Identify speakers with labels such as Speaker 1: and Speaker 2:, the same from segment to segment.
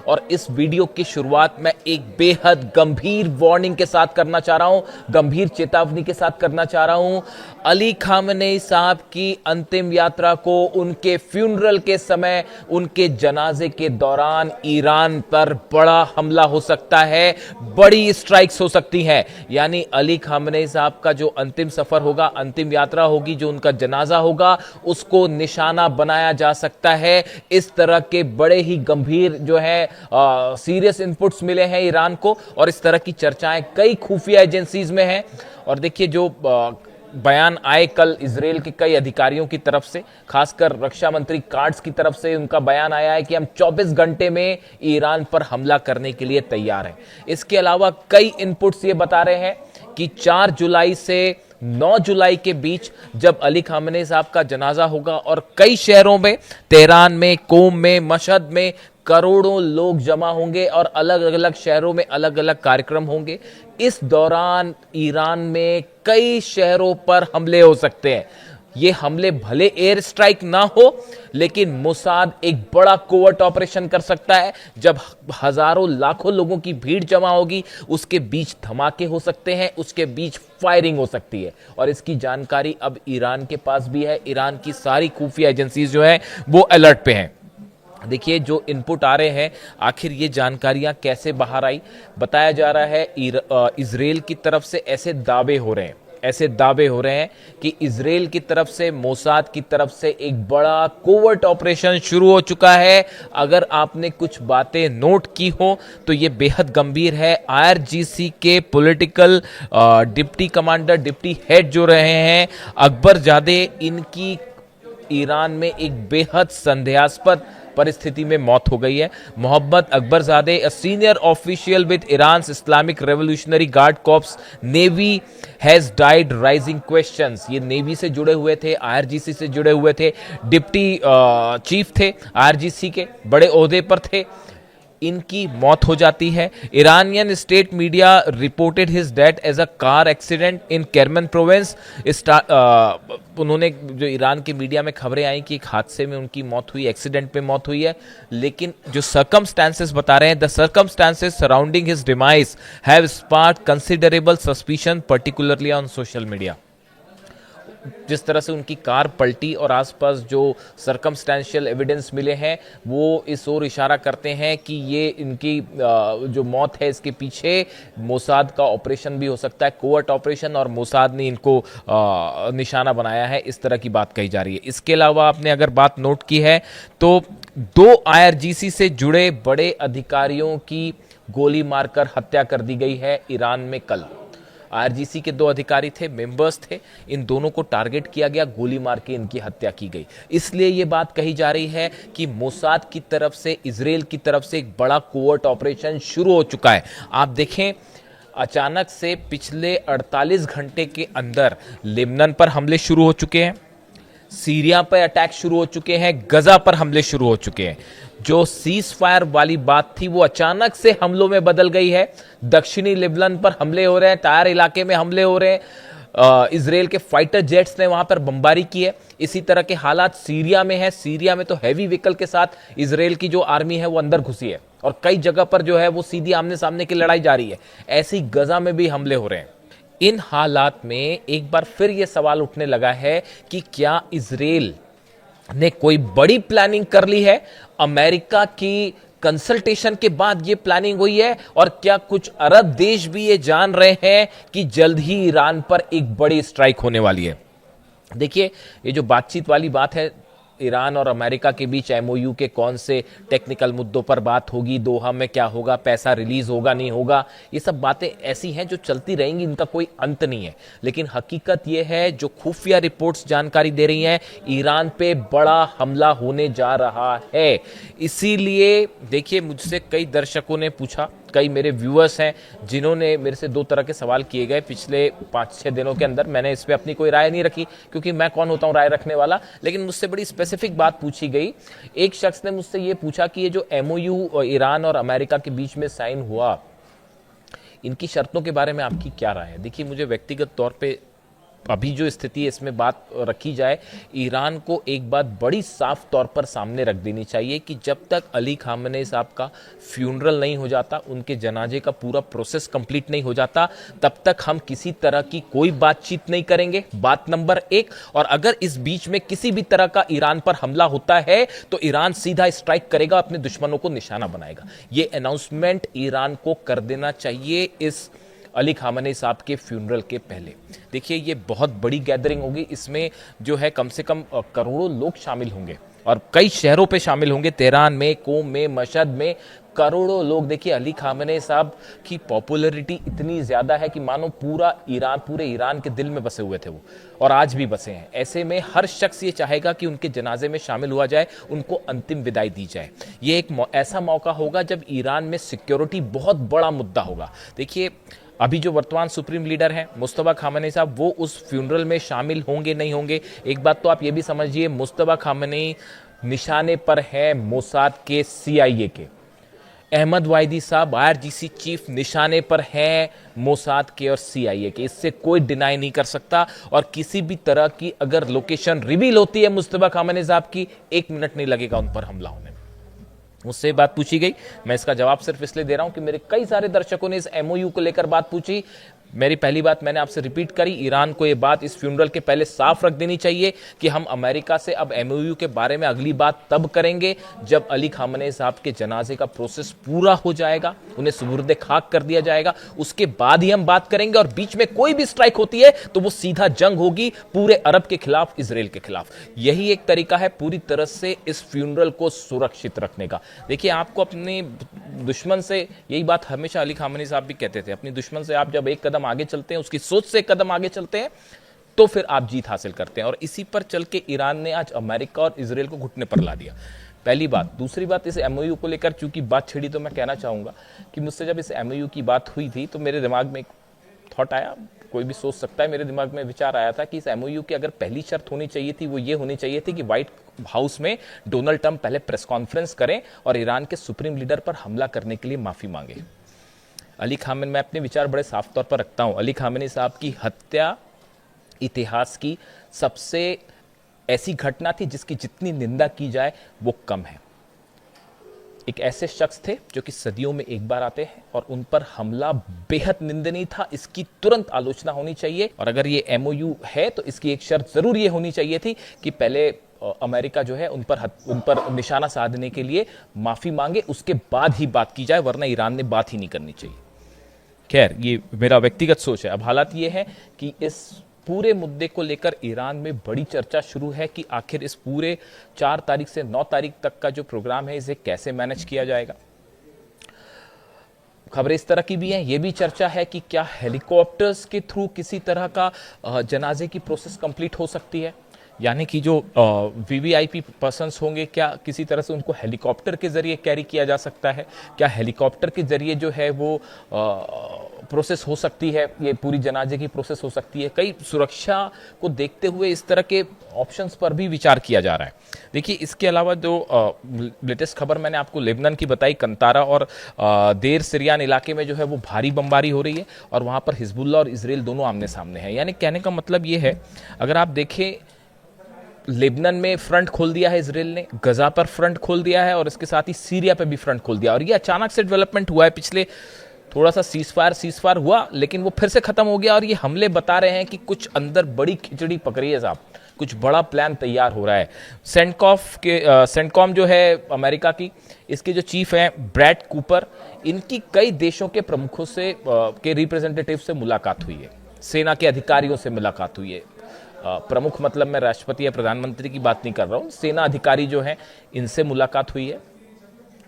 Speaker 1: और इस वीडियो की शुरुआत मैं एक बेहद गंभीर वार्निंग के साथ करना चाह रहा हूं, गंभीर चेतावनी के साथ करना चाह रहा हूं। अली खामनेई साहब की अंतिम यात्रा को उनके फ्यूनरल के समय, उनके जनाजे के दौरान ईरान पर बड़ा हमला हो सकता है, बड़ी स्ट्राइक्स हो सकती हैं। यानी अली खामनेई साहब का जो अंतिम सफर होगा, अंतिम यात्रा होगी, जो उनका जनाजा होगा, उसको निशाना बनाया जा सकता है। इस तरह के बड़े ही गंभीर जो है सीरियस इनपुट्स मिले हैं ईरान को, और इस तरह की चर्चाएं कई खुफिया एजेंसीज में हैं। और देखिए, जो बयान आए कल इजराइल के कई अधिकारियों की तरफ से, खासकर रक्षा मंत्री कार्ड्स की तरफ से उनका बयान आया है कि हम 24 घंटे में ईरान पर हमला करने के लिए तैयार हैं। इसके अलावा कई इनपुट्स ये बता रहे हैं कि 4 जुलाई से 9 जुलाई के बीच जब अली खामनेई साहब का जनाजा होगा और कई शहरों में, तेहरान में, कोम में, मशहद में करोड़ों लोग जमा होंगे और अलग अलग शहरों में अलग अलग कार्यक्रम होंगे। इस दौरान ईरान में कई शहरों पर हमले हो सकते हैं। ये हमले भले एयर स्ट्राइक ना हो, लेकिन मोसाद एक बड़ा कोवर्ट ऑपरेशन कर सकता है। जब हजारों लाखों लोगों की भीड़ जमा होगी, उसके बीच धमाके हो सकते हैं, उसके बीच फायरिंग हो सकती है, और इसकी जानकारी अब ईरान के पास भी है। ईरान की सारी खुफिया एजेंसीज जो है वो अलर्ट पे हैं। देखिए, जो इनपुट आ रहे हैं, आखिर ये जानकारियां कैसे बाहर आई। बताया जा रहा है इजराइल की तरफ से ऐसे दावे हो रहे हैं कि इजराइल की तरफ से, मोसाद की तरफ से एक बड़ा कोवर्ट ऑपरेशन शुरू हो चुका है। अगर आपने कुछ बातें नोट की हो तो ये बेहद गंभीर है। आईआरजीसी के political deputy commander, deputy head जो रहे हैं अकबरजादे, इनकी ईरान में एक बेहद संदेहास्पद परिस्थिति में मौत हो गई है। Mohammad Akbarzadeh, a senior official with Iran Islamic Revolutionary Guard Corps Navy, has died raising questions. ये नेवी से जुड़े हुए थे, आईआरजीसी से जुड़े हुए थे, डिप्टी चीफ थे, आईआरजीसी के बड़े ओहदे पर थे। इनकी मौत हो जाती है। Iranian state media reported his death as a car accident in Kerman province. उन्होंने, जो ईरान के मीडिया में खबरें आई कि एक हादसे में उनकी मौत हुई, एक्सीडेंट में मौत हुई है, लेकिन जो सर्कमस्टांसेस बता रहे हैं, the circumstances surrounding his demise have sparked considerable suspicion particularly on social media. जिस तरह से उनकी कार पलटी और आसपास जो सर्कमस्टेंशियल एविडेंस मिले हैं, वो इस ओर इशारा करते हैं कि ये इनकी जो मौत है, इसके पीछे मोसाद का ऑपरेशन भी हो सकता है, कोवर्ट ऑपरेशन, और मोसाद ने इनको निशाना बनाया है, इस तरह की बात कही जा रही है। इसके अलावा आपने अगर बात नोट की है तो 2 आईआरजीसी से जुड़े बड़े अधिकारियों की गोली मारकर हत्या कर दी गई है ईरान में कल। आईआरजीसी के 2 अधिकारी थे, मेंबर्स थे, इन दोनों को टारगेट किया गया, गोली मार के इनकी हत्या की गई। इसलिए ये बात कही जा रही है कि मोसाद की तरफ से, इजराइल की तरफ से एक बड़ा कोवर्ट ऑपरेशन शुरू हो चुका है। आप देखें, अचानक से पिछले 48 घंटे के अंदर लेबनान पर हमले शुरू हो चुके हैं, सीरिया पर अटैक शुरू हो चुके हैं, गजा पर हमले शुरू हो चुके हैं। जो सीज फायर वाली बात थी वो अचानक से हमलों में बदल गई है। दक्षिणी लेबनान पर हमले हो रहे हैं, तार इलाके में हमले हो रहे हैं, इजराइल के फाइटर जेट्स ने वहां पर बमबारी की है। इसी तरह के हालात सीरिया में है। सीरिया में तो हैवी व्हीकल के साथ इजराइल की जो आर्मी है वो अंदर घुसी है, और कई जगह पर जो है वो सीधी आमने सामने की लड़ाई जारी है। ऐसी गजा में भी हमले हो रहे हैं। इन हालात में एक बार फिर यह सवाल उठने लगा है कि क्या इजराइल ने कोई बड़ी प्लानिंग कर ली है? अमेरिका की कंसल्टेशन के बाद यह प्लानिंग हुई है, और क्या कुछ अरब देश भी ये जान रहे हैं कि जल्द ही ईरान पर एक बड़ी स्ट्राइक होने वाली है? देखिए, ये जो बातचीत वाली बात है, ईरान और अमेरिका के बीच एमओयू के कौन से टेक्निकल मुद्दों पर बात होगी, दोहा में क्या होगा, पैसा रिलीज होगा नहीं होगा, ये सब बातें ऐसी हैं जो चलती रहेंगी, इनका कोई अंत नहीं है। लेकिन हकीकत ये है, जो खुफिया रिपोर्ट्स जानकारी दे रही हैं, ईरान पे बड़ा हमला होने जा रहा है। इसीलिए देखिए, मुझसे कई दर्शकों ने पूछा, कई मेरे व्यूअर्स हैं जिन्होंने मेरे से 2 तरह के सवाल किए गए पिछले 5-6 दिनों के अंदर। मैंने इस पे अपनी कोई राय नहीं रखी, क्योंकि मैं कौन होता हूं राय रखने वाला, लेकिन मुझसे बड़ी स्पेसिफिक बात पूछी गई। एक शख्स ने मुझसे ये पूछा कि ये जो एमओयू ईरान और अमेरिका के बीच में साइन हुआ, इनकी शर्तों के बारे में आपकी क्या राय है? देखिए, मुझे व्यक्तिगत तौर पे अभी जो स्थिति है इसमें बात रखी जाए, ईरान को एक बात बड़ी साफ तौर पर सामने रख देनी चाहिए कि जब तक अली खामेनेई साहब का फ्यूनरल नहीं हो जाता, उनके जनाजे का पूरा प्रोसेस कंप्लीट नहीं हो जाता, तब तक हम किसी तरह की कोई बातचीत नहीं करेंगे। बात नंबर 1। और अगर इस बीच में किसी भी तरह का ईरान पर हमला होता है तो ईरान सीधा स्ट्राइक करेगा, अपने दुश्मनों को निशाना बनाएगा। ये अनाउंसमेंट ईरान को कर देना चाहिए इस अली खामेनेई साहब के फ्यूनरल के पहले। देखिए, ये बहुत बड़ी गैदरिंग होगी, इसमें जो है कम से कम करोड़ों लोग शामिल होंगे और कई शहरों पे शामिल होंगे, तेहरान में, कोम में, मशहद में करोड़ों लोग। देखिए, अली खामेनेई साहब की पॉपुलैरिटी इतनी ज़्यादा है कि मानो पूरे ईरान के दिल में बसे हुए थे वो, और आज भी बसे हैं। ऐसे में हर शख्स ये चाहेगा कि उनके जनाजे में शामिल हुआ जाए, उनको अंतिम विदाई दी जाए। ये एक ऐसा मौका होगा जब ईरान में सिक्योरिटी बहुत बड़ा मुद्दा होगा। देखिए, अभी जो वर्तमान सुप्रीम लीडर हैं मुस्तफा खामेनेई साहब, वो उस फ्यूनरल में शामिल होंगे नहीं होंगे, एक बात तो आप ये भी समझिए, मुस्तफा खामेनेई निशाने पर है मोसाद के, CIA के। अहमद वाहिदी साहब IRGC चीफ निशाने पर हैं मोसाद के और CIA के, इससे कोई डिनाई नहीं कर सकता। और किसी भी तरह की अगर लोकेशन रिवील होती है मुस्तफा खामेनेई साहब की, 1 मिनट नहीं लगेगा उन पर हमला होने में। मुझसे बात पूछी गई, मैं इसका जवाब सिर्फ इसलिए दे रहा हूं कि मेरे कई सारे दर्शकों ने इस MOU को लेकर बात पूछी। मेरी पहली बात मैंने आपसे रिपीट करी, ईरान को यह बात इस फ्यूनरल के पहले साफ रख देनी चाहिए कि हम अमेरिका से अब MOU के बारे में अगली बात तब करेंगे जब अली खामेनेई साहब के जनाजे का प्रोसेस पूरा हो जाएगा, उन्हें सुबुर्दे खाक कर दिया जाएगा, उसके बाद ही हम बात करेंगे। और बीच में कोई भी स्ट्राइक होती है तो वो सीधा जंग होगी पूरे अरब के खिलाफ, इजराइल के खिलाफ। यही एक तरीका है पूरी तरह से इस फ्यूनरल को सुरक्षित रखने का। देखिए, आपको अपने दुश्मन से, यही बात हमेशा अली खामेनेई साहब भी कहते थे, अपने दुश्मन से आप जब एक कदम आगे चलते हैं, उसकी सोच से एक कदम आगे चलते हैं, तो फिर आप जीत हासिल करते हैं। और इसी पर चल के ईरान ने आज अमेरिका और इजराइल को घुटने पर ला दिया। पहली बात। दूसरी बात, इस MOU को लेकर चूंकि बात छिड़ी तो मैं कहना चाहूंगा कि मुझसे जब इस MOU की बात हुई थी तो मेरे दिमाग में एक थॉट आया, कोई भी सोच सकता है, मेरे दिमाग में विचार आया था कि इस MOU की अगर पहली शर्त होनी चाहिए थी वो ये होनी चाहिए थी कि व्हाइट हाउस में डोनाल्ड ट्रंप पहले प्रेस कॉन्फ्रेंस करें और ईरान के सुप्रीम लीडर पर हमला करने के लिए माफी मांगे। अली खामेनेई, मैं अपने विचार बड़े साफ तौर पर रखता हूं, अली खामेनेई साहब की हत्या इतिहास की सबसे ऐसी घटना थी जिसकी जितनी निंदा की जाए वो कम है। एक ऐसे शख्स थे जो कि सदियों में एक बार आते हैं और उन पर हमला बेहद निंदनीय था, इसकी तुरंत आलोचना होनी चाहिए। और अगर ये MOU है तो इसकी एक शर्त जरूर ये होनी चाहिए थी कि पहले अमेरिका जो है उन पर निशाना साधने के लिए माफी मांगे, उसके बाद ही बात की जाए, वरना ईरान ने बात ही नहीं करनी चाहिए। खैर, ये मेरा व्यक्तिगत सोच है। अब हालात ये है कि इस पूरे मुद्दे को लेकर ईरान में बड़ी चर्चा शुरू है कि आखिर इस पूरे 4 तारीख से 9 तारीख तक का जो प्रोग्राम है इसे कैसे मैनेज किया जाएगा। खबरें इस तरह की भी हैं, ये भी चर्चा है कि क्या हेलीकॉप्टर्स के थ्रू किसी तरह का जनाजे की प्रोसेस कंप्लीट हो सकती है, यानी कि जो VVIP पर्सन्स होंगे क्या किसी तरह से उनको हेलीकॉप्टर के जरिए कैरी किया जा सकता है, क्या हेलीकॉप्टर के जरिए जो है वो प्रोसेस हो सकती है, ये पूरी जनाजे की प्रोसेस हो सकती है। कई सुरक्षा को देखते हुए इस तरह के ऑप्शंस पर भी विचार किया जा रहा है। देखिए, इसके अलावा जो लेटेस्ट खबर मैंने आपको लेबनान की बताई, कंतारा और देर सिरियान इलाके में जो है वो भारी बमबारी हो रही है और वहाँ पर हिजबुल्लाह और इजराइल दोनों आमने सामने हैं। यानी कहने का मतलब ये है, अगर आप देखें, लेबनान में फ्रंट खोल दिया है इजराइल ने, गजा पर फ्रंट खोल दिया है और इसके साथ ही सीरिया पे भी फ्रंट खोल दिया। और ये अचानक से डेवलपमेंट हुआ है, पिछले थोड़ा सा सीजफायर हुआ लेकिन वो फिर से खत्म हो गया। और ये हमले बता रहे हैं कि कुछ अंदर बड़ी खिचड़ी पक रही है साहब, कुछ बड़ा प्लान तैयार हो रहा है। सेंटकॉम जो है अमेरिका की, इसके जो चीफ हैं ब्रैड कूपर, इनकी कई देशों के प्रमुखों से के रिप्रेजेंटेटिव से मुलाकात हुई है, सेना के अधिकारियों से मुलाकात हुई है। प्रमुख मतलब मैं राष्ट्रपति या प्रधानमंत्री की बात नहीं कर रहा हूँ, सेना अधिकारी जो हैं इनसे मुलाकात हुई है।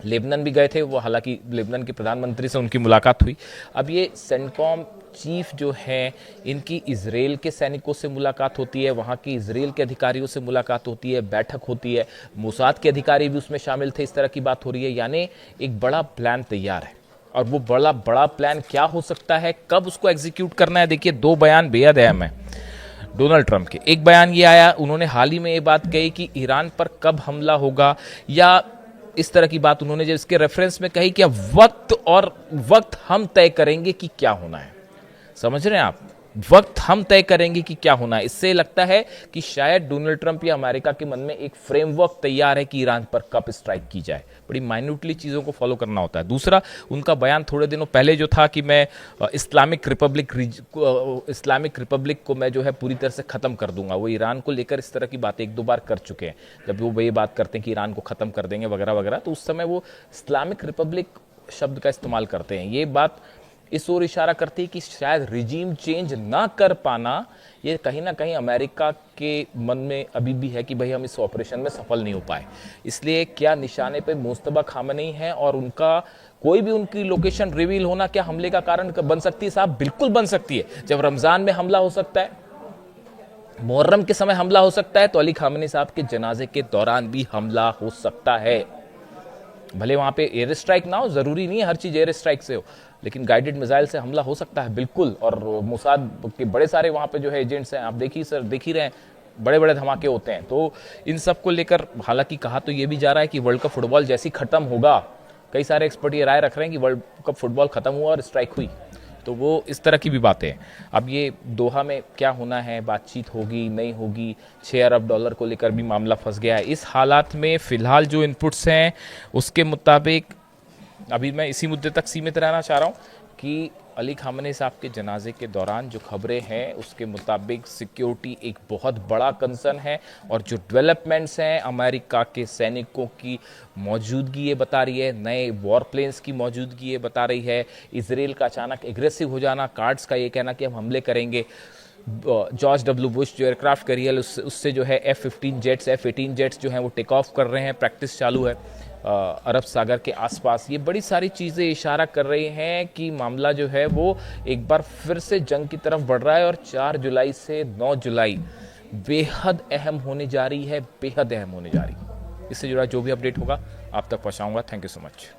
Speaker 1: लेबनान भी गए थे वो, हालांकि लेबनान के प्रधानमंत्री से उनकी मुलाकात हुई। अब ये सेंटकॉम चीफ जो हैं इनकी इजराइल के सैनिकों से मुलाकात होती है, वहाँ की इजराइल के अधिकारियों से मुलाकात होती है, बैठक होती है, मोसाद के अधिकारी भी उसमें शामिल थे, इस तरह की बात हो रही है। यानी एक बड़ा प्लान तैयार है और वो बड़ा प्लान क्या हो सकता है, कब उसको एग्जीक्यूट करना है। देखिए, 2 बयान बेहद अहम है डोनाल्ड ट्रंप के। एक बयान ये आया, उन्होंने हाल ही में ये बात कही कि ईरान पर कब हमला होगा, या इस तरह की बात उन्होंने जो इसके रेफरेंस में कही कि अब वक्त हम तय करेंगे कि क्या होना है। समझ रहे हैं आप, वक्त हम तय करेंगे कि क्या होना है। इससे लगता है कि शायद डोनाल्ड ट्रंप या अमेरिका के मन में एक फ्रेमवर्क तैयार है कि ईरान पर कब स्ट्राइक की जाए। बड़ी माइन्यूटली चीज़ों को फॉलो करना होता है। दूसरा, उनका बयान थोड़े दिनों पहले जो था कि मैं इस्लामिक रिपब्लिक को मैं जो है पूरी तरह से ख़त्म कर दूंगा, वो ईरान को लेकर इस तरह की बातें एक दो बार कर चुके हैं। जब वो ये बात करते हैं कि ईरान को ख़त्म कर देंगे वगैरह वगैरह, तो उस समय वो इस्लामिक रिपब्लिक शब्द का इस्तेमाल करते हैं। ये बात इस ओर इशारा करती है कि शायद रिजीम चेंज ना कर पाना ये कहीं ना कहीं अमेरिका के मन में अभी भी है कि भाई हम इस ऑपरेशन में सफल नहीं हो पाए। इसलिए क्या निशाने पे मुस्तबा खामनेई है और उनका कोई भी उनकी लोकेशन रिवील होना क्या हमले का कारण बन सकती है? साहब बिल्कुल बन सकती है। जब रमजान में हमला हो सकता है, मुहर्रम के समय हमला हो सकता है, तो अली खामनेई साहब के जनाजे के दौरान भी हमला हो सकता है। भले वहां पे एयर स्ट्राइक ना हो, जरूरी नहीं है हर चीज एयर स्ट्राइक से हो, लेकिन गाइडेड मिसाइल से हमला हो सकता है बिल्कुल। और मोसाद के बड़े सारे वहां पे जो है एजेंट्स हैं, आप देखिए सर, देख ही रहे हैं, बड़े बड़े धमाके होते हैं। तो इन सब को लेकर हालांकि कहा तो ये भी जा रहा है कि वर्ल्ड कप फुटबॉल जैसी खत्म होगा, कई सारे एक्सपर्ट ये राय रख रहे हैं कि वर्ल्ड कप फुटबॉल खत्म हुआ और स्ट्राइक हुई, तो वो इस तरह की भी बातें हैं। अब ये दोहा में क्या होना है, बातचीत होगी नहीं होगी, $6 अरब को लेकर भी मामला फंस गया है। इस हालात में फिलहाल जो इनपुट्स हैं उसके मुताबिक अभी मैं इसी मुद्दे तक सीमित रहना चाह रहा हूँ कि अली खामनेई साहब के जनाजे के दौरान जो खबरें हैं उसके मुताबिक सिक्योरिटी एक बहुत बड़ा कंसर्न है, और जो डेवलपमेंट्स हैं अमेरिका के सैनिकों की मौजूदगी ये बता रही है, नए वॉर प्लेन्स की मौजूदगी ये बता रही है, इजराइल का अचानक एग्रेसिव हो जाना, कार्ड्स का ये कहना कि हम हमले करेंगे, जॉर्ज डब्ल्यू बुश जो एयरक्राफ्ट कैरियर उससे जो है F-15 जेट्स F-18 जेट्स जो हैं वो टेक ऑफ कर रहे हैं, प्रैक्टिस चालू है अरब सागर के आसपास। ये बड़ी सारी चीज़ें इशारा कर रही हैं कि मामला जो है वो एक बार फिर से जंग की तरफ बढ़ रहा है, और 4 जुलाई से 9 जुलाई बेहद अहम होने जा रही है, बेहद अहम होने जा रही है। इससे जुड़ा जो भी अपडेट होगा आप तक पहुंचाऊंगा। Thank you so much.